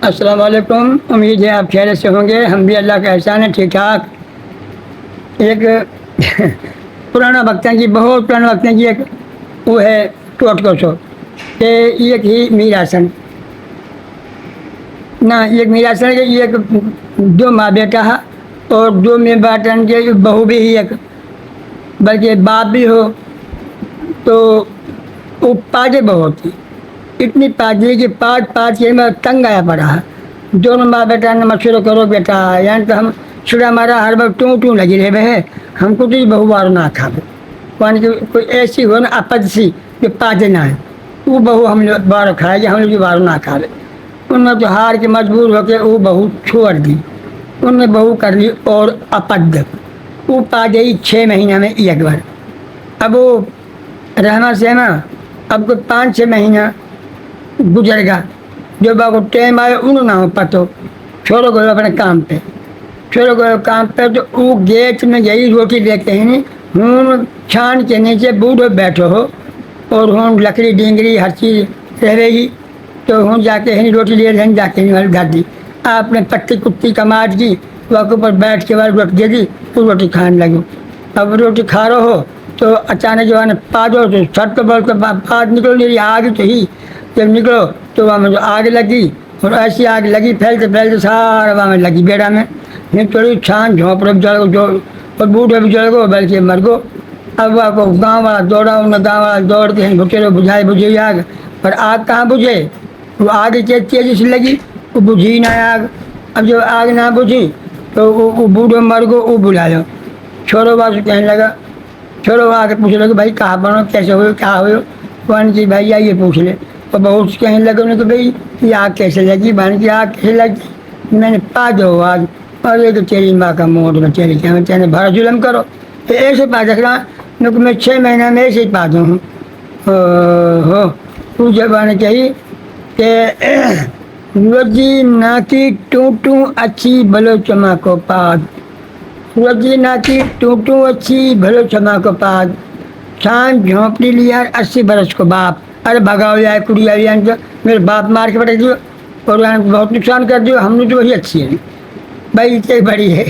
السلام علیکم، امید ہے آپ خیریت سے ہوں گے۔ ہم بھی اللہ کا احسان ہے ٹھیک ٹھاک۔ ایک پرانا وقت کی بہت پرانا وقت کی ایک وہ ہے ٹوٹ کو سو کہ ایک ہی میراسن نہ ایک میراسن کے ایک دو ماں بیٹا ہے اور دو میں باٹن کے بہو بھی ہی ایک بلکہ باپ بھی ہو تو وہ پاجے بہت تھی، اتنی پاجی کہ پانچ کے میں تنگ آیا پڑا ہے۔ دونوں ماں بیٹا نے مشورہ کرو بیٹا، یعنی تو ہم چھڑا مارا ہر وقت ٹوں لگی رہے بھے ہم کو تو بہو وارو نہ کھا یعنی کہ کوئی ایسی ہو نا اپد سی کہ پاجے نہ ہے وہ بہو ہم لوگ وارو کھائے کہ ہم لوگ وارو نہ کھا لے۔ ان نے تو ہار کے مجبور ہو کے وہ بہو چھوڑ دی، ان نے بہو کر لی اور اپد وہ پا گئی 6 مہینہ میں ایک بار۔ اب وہ رہنا سہنا اب کوئی 5-6 مہینہ گزر گا، جو با کو ٹائم آئے انہوں نہ ہو پتو چھوڑو گئے اپنے کام پہ، چھوڑو گئے کام پہ تو وہ گیٹ میں گئی روٹی دیکھتے ہیں ہوں چھان کے نیچے بوڑھو بیٹھو ہو اور ہوں لکڑی ڈینگری ہر چیز رہے گی تو ہوں جا کے روٹی لے رہے جا کے گھر دی آپ نے پتی کتی کماٹ کی وہاں کے اوپر بیٹھ کے بعد روٹی دے دی وہ روٹی کھانے لگو۔ اب روٹی کھا رہے ہو تو اچانک جو ہے نا پادو تو چھت پہ بول کے پاد نکلو میری آگ تو ہی جب نکلو تو وہاں میں جو آگ لگی اور ایسی آگ لگی پھیلتے پھیلتے سارا وہاں میں لگی بیڑا میں تھوڑی چھان جھونپڑے بھی جل گو اور بوڑھے بھی جل گو بلکہ مر گو۔ اب وہ کو گاؤں والا دوڑا انہیں گاؤں والا دوڑ کے بھٹے بجھائے بجھی آگ پر آگ کہاں بجھے وہ آگ تیزی سے لگی وہ بجھی نہ آگ۔ اب جب آگ نہ بجھی تو وہ بوڑھے مر گو وہ بلا لو چھوڑو بات کہنے لگا چھوڑو آ کے پوچھ لو کہ بھائی کہاں بنو کیسے ہوئے کیا ہوئے کون کی بھائی یہ پوچھ لے اور بہت کہنے لگے انہیں کہ بھائی یہ آگ کیسے لگی بہن کی آگ کیسے لگی میں نے پا دو آگ اور یہ تو تیری ماں کا موت میں تیری کیا میں تیرے بھر ظلم کرو تو ایسے پا رکھ رہا میں 6 مہینہ میں ایسے ہی پا دوں ہوں ہو تو جب آنا چاہیے کہ روزی نا کی ٹوں اچھی بلو چما کو پاد روزی نا کی ٹوں اچھی بھلو چما کو پاد چھان جھونپڑی لیا 80 برس کو باپ ارے بھگاؤ جائے کڑی آئی میرے باپ مار کے پٹک دیو اور بہت نقصان کر دیو ہم نے تو وہی اچھی ہے بھائی اتنی بڑی ہے۔